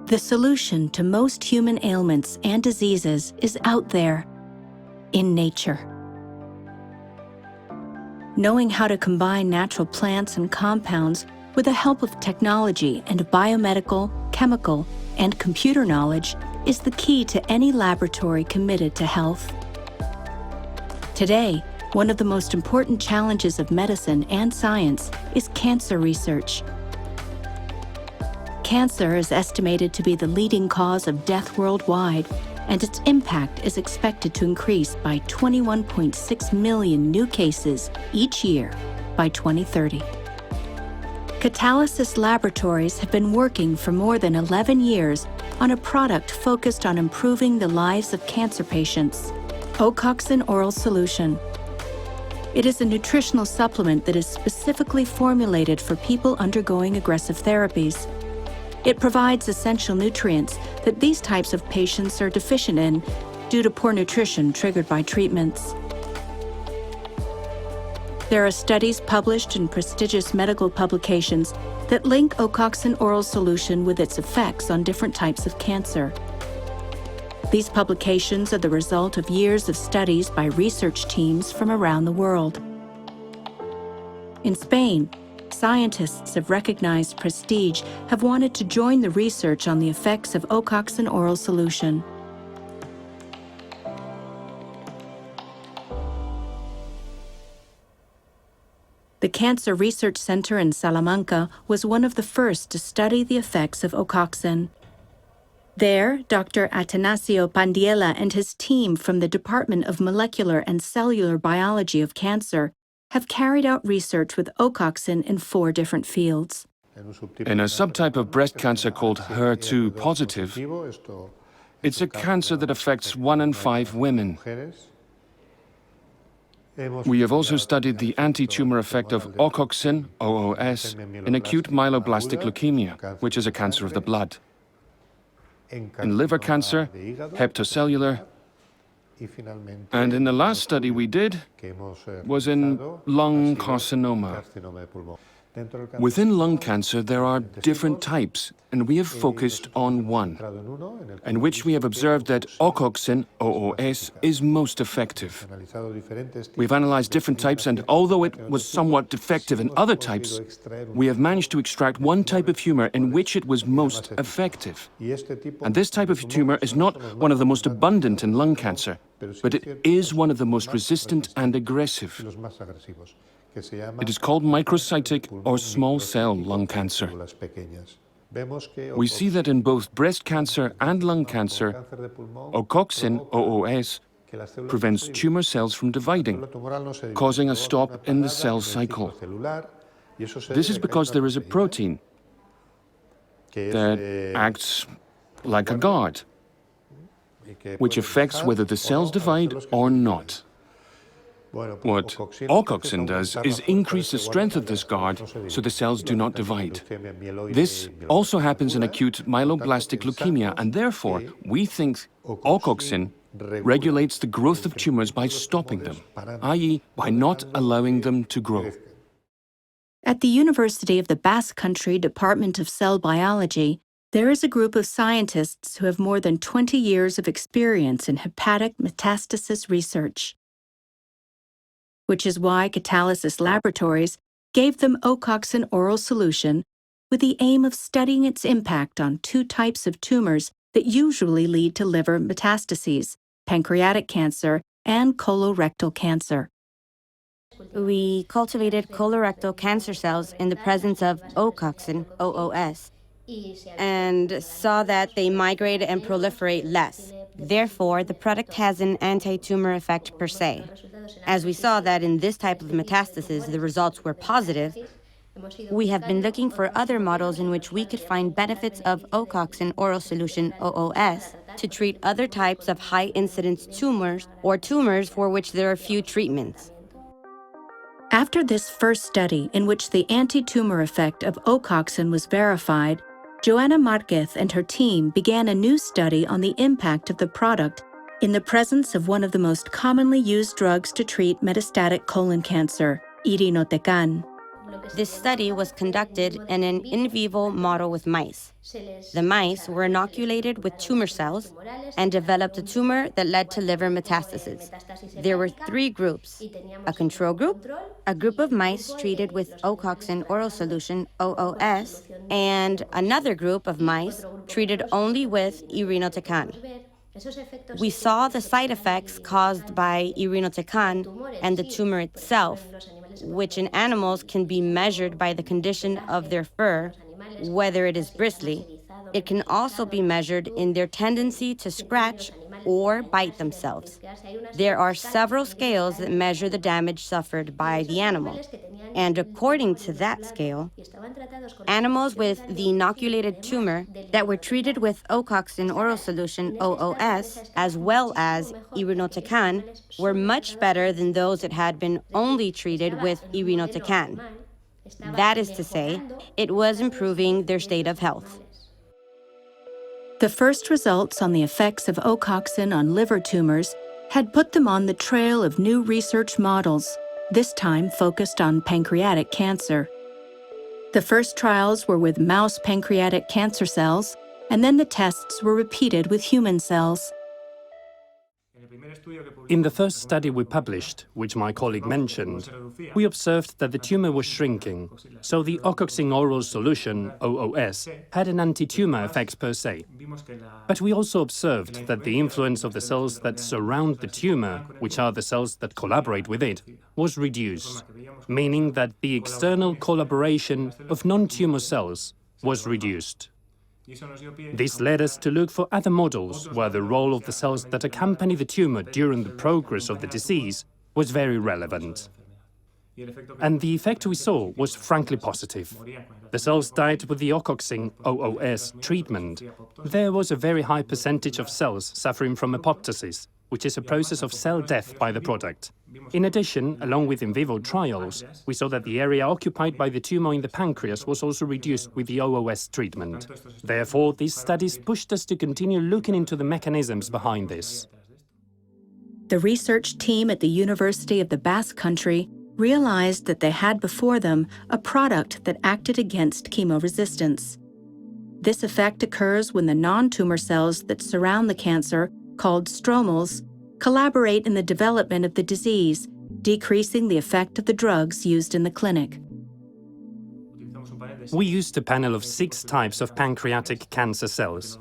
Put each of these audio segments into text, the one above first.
The solution to most human ailments and diseases is out there, in nature. Knowing how to combine natural plants and compounds with the help of technology and biomedical, chemical, and computer knowledge is the key to any laboratory committed to health. Today, one of the most important challenges of medicine and science is cancer research. Cancer is estimated to be the leading cause of death worldwide, and its impact is expected to increase by 21.6 million new cases each year by 2030. Catalysis Laboratories have been working for more than 11 years on a product focused on improving the lives of cancer patients, Ocoxin Oral Solution. It is a nutritional supplement that is specifically formulated for people undergoing aggressive therapies. It provides essential nutrients that these types of patients are deficient in due to poor nutrition triggered by treatments. There are studies published in prestigious medical publications that link Ocoxin Oral Solution with its effects on different types of cancer. These publications are the result of years of studies by research teams from around the world. In Spain, scientists of recognized prestige have wanted to join the research on the effects of Ocoxin Oral Solution. The Cancer Research Center in Salamanca was one of the first to study the effects of Ocoxin. There, Dr. Atanasio Pandiela and his team from the Department of Molecular and Cellular Biology of Cancer have carried out research with Ocoxin in 4 different fields. In a subtype of breast cancer called HER2 positive, it's a cancer that affects 1 in 5 women. We have also studied the anti-tumor effect of Ocoxin, OOS, in acute myeloblastic leukemia, which is a cancer of the blood. In liver cancer, hepatocellular, and in the last study we did was in lung carcinoma. Within lung cancer, there are different types, and we have focused on one, in which we have observed that Ocoxin, OOS, is most effective. We've analyzed different types, and although it was somewhat defective in other types, we have managed to extract one type of tumor in which it was most effective. And this type of tumor is not one of the most abundant in lung cancer, but it is one of the most resistant and aggressive. It is called microcytic or small cell lung cancer. We see that in both breast cancer and lung cancer, Ocoxin, OOS, prevents tumor cells from dividing, causing a stop in the cell cycle. This is because there is a protein that acts like a guard, which affects whether the cells divide or not. What Ocoxin does is increase the strength of this guard so the cells do not divide. This also happens in acute myeloblastic leukemia, and therefore we think Ocoxin regulates the growth of tumors by stopping them, i.e. by not allowing them to grow. At the University of the Basque Country Department of Cell Biology, there is a group of scientists who have more than 20 years of experience in hepatic metastasis research, which is why Catalysis Laboratories gave them Ocoxin Oral Solution with the aim of studying its impact on 2 types of tumors that usually lead to liver metastases, pancreatic cancer and colorectal cancer. We cultivated colorectal cancer cells in the presence of Ocoxin, OOS, and saw that they migrate and proliferate less. Therefore, the product has an anti-tumor effect per se. As we saw that in this type of metastasis, the results were positive, we have been looking for other models in which we could find benefits of Ocoxin Oral Solution, OOS, to treat other types of high-incidence tumors or tumors for which there are few treatments. After this first study, in which the anti-tumor effect of Ocoxin was verified, Joana Marquez and her team began a new study on the impact of the product in the presence of one of the most commonly used drugs to treat metastatic colon cancer, irinotecan. This study was conducted in an in vivo model with mice. The mice were inoculated with tumor cells and developed a tumor that led to liver metastases. There were three groups: a control group, a group of mice treated with Ocoxin oral solution, OOS, and another group of mice treated only with irinotecan. We saw the side effects caused by irinotecan and the tumor itself, which in animals can be measured by the condition of their fur, whether it is bristly. It can also be measured in their tendency to scratch or bite themselves. There are several scales that measure the damage suffered by the animal. And according to that scale, animals with the inoculated tumor that were treated with Ocoxin oral solution, OOS, as well as irinotecan, were much better than those that had been only treated with irinotecan. That is to say, it was improving their state of health. The first results on the effects of Ocoxin on liver tumors had put them on the trail of new research models, this time focused on pancreatic cancer. The first trials were with mouse pancreatic cancer cells, and then the tests were repeated with human cells. In the first study we published, which my colleague mentioned, we observed that the tumor was shrinking, so the Ocoxin oral solution, OOS, had an anti-tumor effect per se. But we also observed that the influence of the cells that surround the tumor, which are the cells that collaborate with it, was reduced, meaning that the external collaboration of non-tumor cells was reduced. This led us to look for other models where the role of the cells that accompany the tumor during the progress of the disease was very relevant. And the effect we saw was frankly positive. The cells died with the Ocoxin OOS treatment. There was a very high percentage of cells suffering from apoptosis, which is a process of cell death by the product. In addition, along with in vivo trials, we saw that the area occupied by the tumor in the pancreas was also reduced with the OOS treatment. Therefore, these studies pushed us to continue looking into the mechanisms behind this. The research team at the University of the Basque Country realized that they had before them a product that acted against chemoresistance. This effect occurs when the non-tumor cells that surround the cancer, called stromals, collaborate in the development of the disease, decreasing the effect of the drugs used in the clinic. We used a panel of 6 types of pancreatic cancer cells.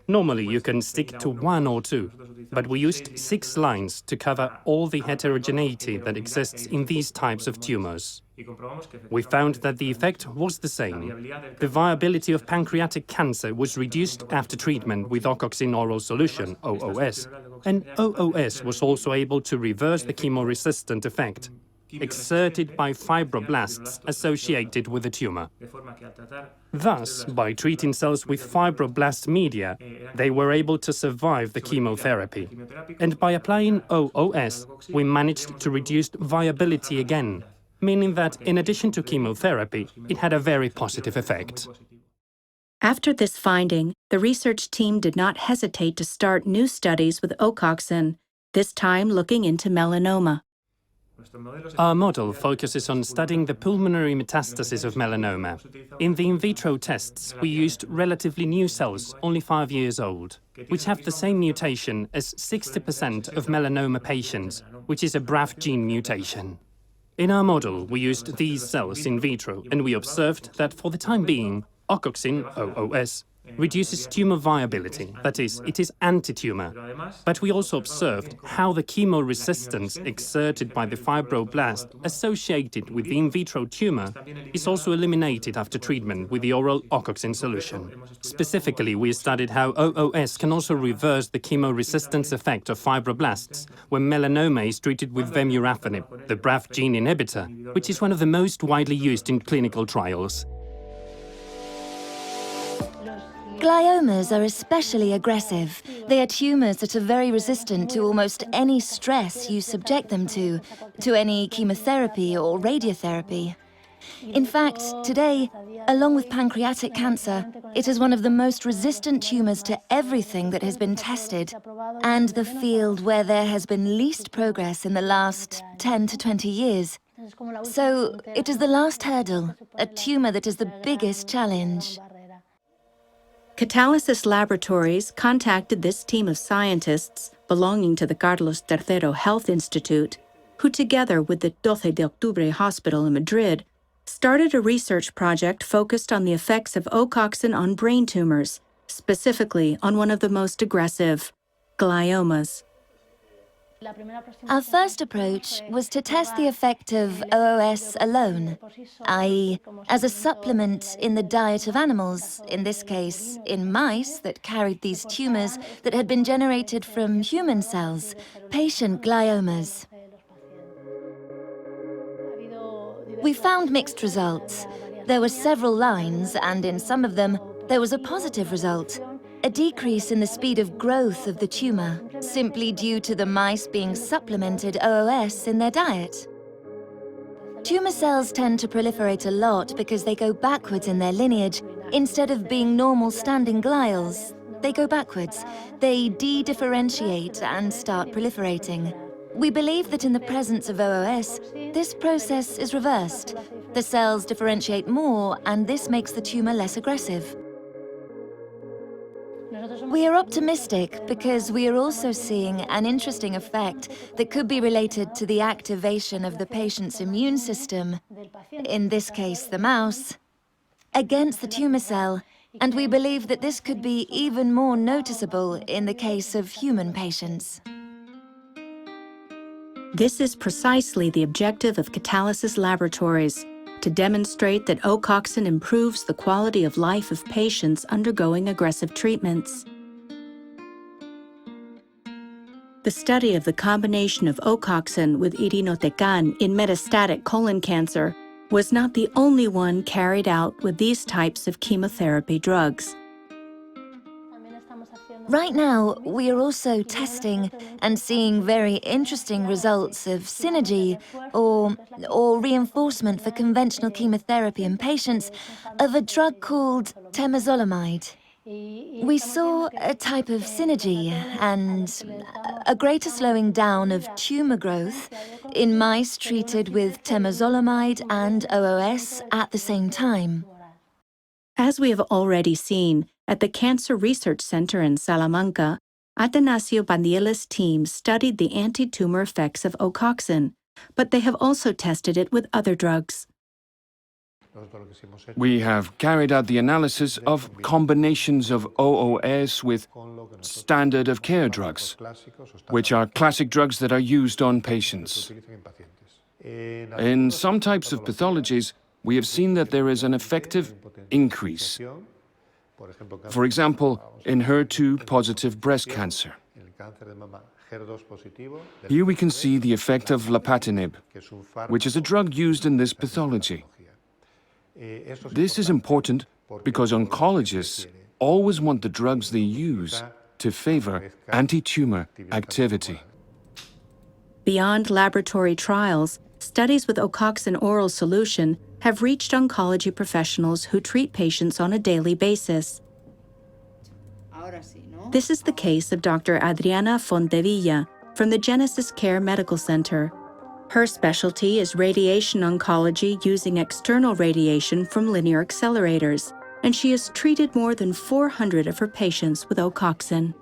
Normally you can stick to 1 or 2, but we used 6 lines to cover all the heterogeneity that exists in these types of tumors. We found that the effect was the same. The viability of pancreatic cancer was reduced after treatment with Ocoxin oral solution, OOS, and OOS was also able to reverse the chemoresistant effect exerted by fibroblasts associated with the tumor. Thus, by treating cells with fibroblast media, they were able to survive the chemotherapy. And by applying OOS, we managed to reduce viability again, meaning that in addition to chemotherapy, it had a very positive effect. After this finding, the research team did not hesitate to start new studies with Ocoxin, this time looking into melanoma. Our model focuses on studying the pulmonary metastasis of melanoma. In the in vitro tests, we used relatively new cells, only 5 years old, which have the same mutation as 60% of melanoma patients, which is a BRAF gene mutation. In our model, we used these cells in vitro, and we observed that for the time being, Ocoxin, OOS, reduces tumor viability, that is, it is anti-tumor. But we also observed how the chemoresistance exerted by the fibroblast associated with the in vitro tumor is also eliminated after treatment with the oral Ocoxin solution. Specifically, we studied how OOS can also reverse the chemoresistance effect of fibroblasts when melanoma is treated with vemurafenib, the BRAF gene inhibitor, which is one of the most widely used in clinical trials. Gliomas are especially aggressive. They are tumours that are very resistant to almost any stress you subject them to any chemotherapy or radiotherapy. In fact, today, along with pancreatic cancer, it is one of the most resistant tumours to everything that has been tested, and the field where there has been least progress in the last 10 to 20 years. So it is the last hurdle, a tumor that is the biggest challenge. Catalysis Laboratories contacted this team of scientists belonging to the Carlos III Health Institute, who together with the 12 de Octubre Hospital in Madrid, started a research project focused on the effects of Ocoxin on brain tumors, specifically on one of the most aggressive, gliomas. Our first approach was to test the effect of OOS alone, i.e., as a supplement in the diet of animals, in this case, in mice that carried these tumors that had been generated from human cells, patient gliomas. We found mixed results. There were several lines, and in some of them, there was a positive result. A decrease in the speed of growth of the tumor, simply due to the mice being supplemented OOS in their diet. Tumor cells tend to proliferate a lot because they go backwards in their lineage. Instead of being normal standing glials, they go backwards. They de-differentiate and start proliferating. We believe that in the presence of OOS, this process is reversed. The cells differentiate more, and this makes the tumor less aggressive. We are optimistic because we are also seeing an interesting effect that could be related to the activation of the patient's immune system, in this case the mouse, against the tumor cell, and we believe that this could be even more noticeable in the case of human patients. This is precisely the objective of Catalysis Laboratories, to demonstrate that Ocoxin improves the quality of life of patients undergoing aggressive treatments. The study of the combination of Ocoxin with irinotecan in metastatic colon cancer was not the only one carried out with these types of chemotherapy drugs. Right now, we are also testing and seeing very interesting results of synergy or reinforcement for conventional chemotherapy in patients of a drug called temozolomide. We saw a type of synergy and a greater slowing down of tumor growth in mice treated with temozolomide and OOS at the same time. As we have already seen, at the Cancer Research Center in Salamanca, Atanasio Bandiela's team studied the anti-tumor effects of Ocoxin, but they have also tested it with other drugs. We have carried out the analysis of combinations of OOS with standard of care drugs, which are classic drugs that are used on patients. In some types of pathologies, we have seen that there is an effective increase. For example, in HER2-positive breast cancer. Here we can see the effect of lapatinib, which is a drug used in this pathology. This is important because oncologists always want the drugs they use to favor anti-tumor activity. Beyond laboratory trials, studies with Ocoxin oral solution have reached oncology professionals who treat patients on a daily basis. This is the case of Dr. Adriana Fontevilla from the Genesis Care Medical Center. Her specialty is radiation oncology using external radiation from linear accelerators, and she has treated more than 400 of her patients with Ocoxin.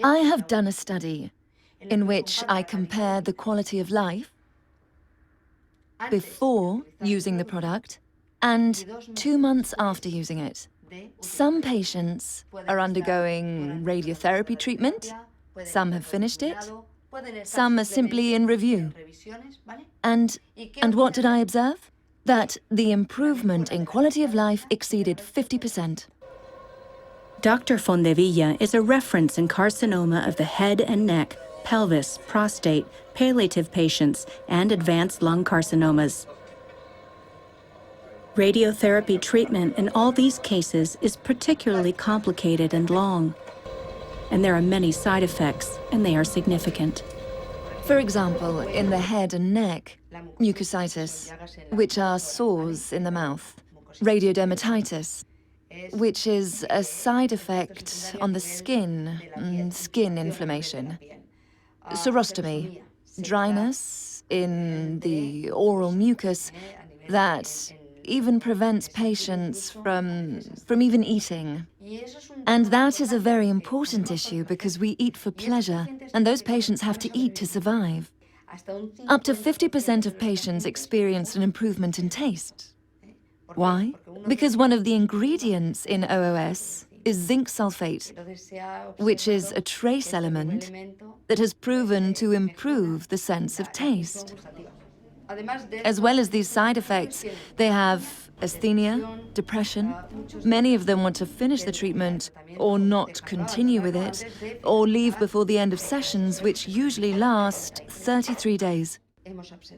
I have done a study in which I compare the quality of life before using the product and 2 months after using it. Some patients are undergoing radiotherapy treatment, some have finished it, some are simply in review. And what did I observe? That the improvement in quality of life exceeded 50%. Dr. Fontevilla is a reference in carcinoma of the head and neck, pelvis, prostate, palliative patients, and advanced lung carcinomas. Radiotherapy treatment in all these cases is particularly complicated and long, and there are many side effects, and they are significant. For example, in the head and neck, mucositis, which are sores in the mouth, radiodermatitis, which is a side effect on the skin, skin inflammation, serostomy, dryness, in the oral mucus that even prevents patients from even eating. And that is a very important issue because we eat for pleasure, and those patients have to eat to survive. Up to 50% of patients experienced an improvement in taste. Why? Because one of the ingredients in OOS is zinc sulfate, which is a trace element that has proven to improve the sense of taste. As well as these side effects, they have asthenia, depression. Many of them want to finish the treatment or not continue with it, or leave before the end of sessions, which usually last 33 days.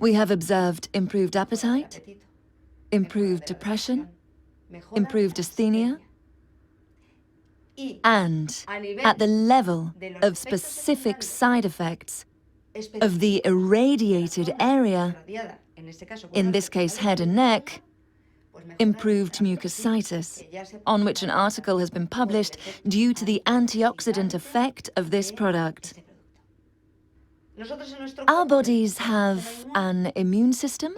We have observed improved appetite, improved depression, improved asthenia, and at the level of specific side effects of the irradiated area, in this case head and neck, improved mucositis, on which an article has been published due to the antioxidant effect of this product. Our bodies have an immune system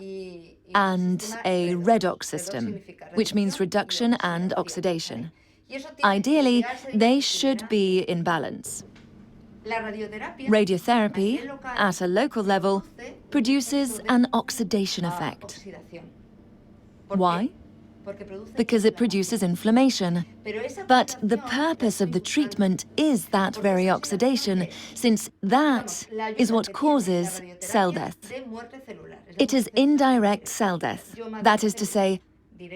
and a redox system, which means reduction and oxidation. Ideally, they should be in balance. Radiotherapy, at a local level, produces an oxidation effect. Why? Because it produces inflammation. But the purpose of the treatment is that very oxidation, since that is what causes cell death. It is indirect cell death. That is to say,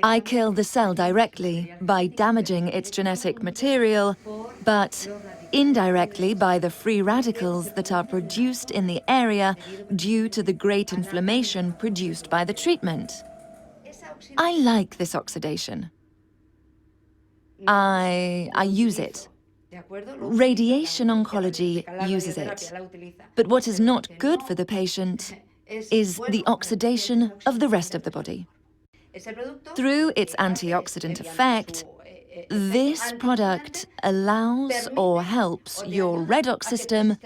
I kill the cell directly by damaging its genetic material, but indirectly by the free radicals that are produced in the area due to the great inflammation produced by the treatment. I like this oxidation. I use it. Radiation oncology uses it. But what is not good for the patient is the oxidation of the rest of the body. Through its antioxidant effect, this product allows or helps your redox system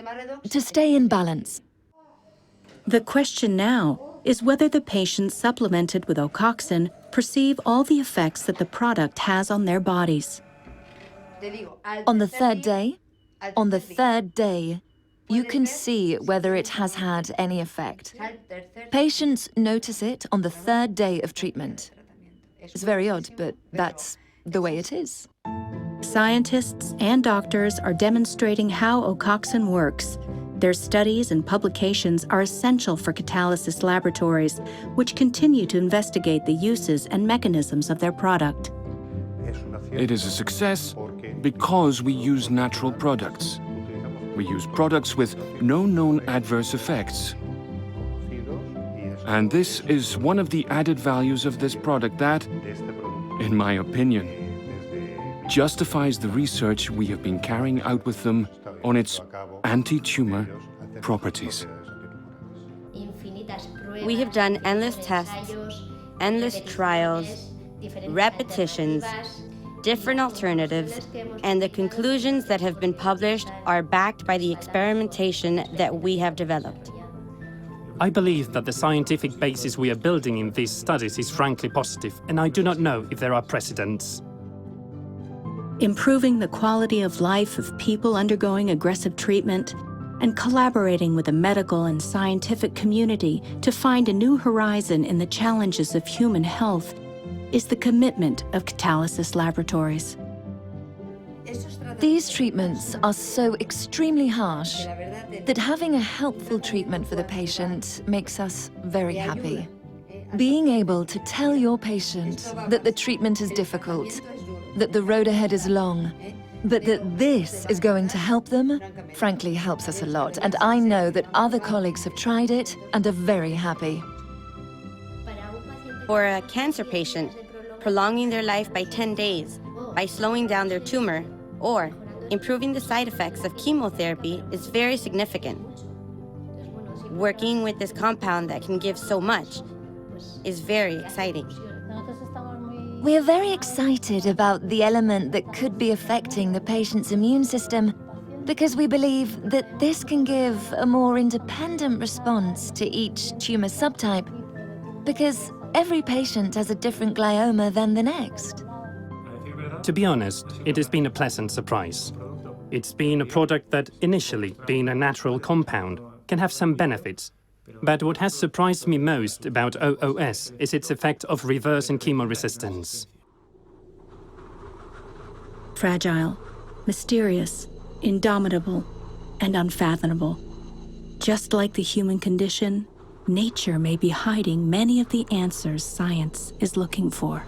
to stay in balance. The question now is whether the patients supplemented with Ocoxin perceive all the effects that the product has on their bodies. On the third day, you can see whether it has had any effect. Patients notice it on the third day of treatment. It's very odd, but that's the way it is. Scientists and doctors are demonstrating how Ocoxin works. Their studies and publications are essential for catalysis laboratories, which continue to investigate the uses and mechanisms of their product. It is a success because we use natural products. We use products with no known adverse effects. And this is one of the added values of this product that, in my opinion, justifies the research we have been carrying out with them on its anti-tumor properties. We have done endless tests, endless trials, repetitions, different alternatives, and the conclusions that have been published are backed by the experimentation that we have developed. I believe that the scientific basis we are building in these studies is frankly positive, and I do not know if there are precedents. Improving the quality of life of people undergoing aggressive treatment and collaborating with the medical and scientific community to find a new horizon in the challenges of human health is the commitment of Catalysis Laboratories. These treatments are so extremely harsh that having a helpful treatment for the patient makes us very happy. Being able to tell your patient that the treatment is difficult, that the road ahead is long, but that this is going to help them, frankly helps us a lot. And I know that other colleagues have tried it and are very happy. For a cancer patient, prolonging their life by 10 days, by slowing down their tumor, or improving the side effects of chemotherapy is very significant. Working with this compound that can give so much is very exciting. We are very excited about the element that could be affecting the patient's immune system because we believe that this can give a more independent response to each tumor subtype, because every patient has a different glioma than the next. To be honest, it has been a pleasant surprise. It's been a product that, initially, being a natural compound, can have some benefits. But what has surprised me most about OOS is its effect of reversing chemoresistance. Fragile, mysterious, indomitable, and unfathomable. Just like the human condition, nature may be hiding many of the answers science is looking for.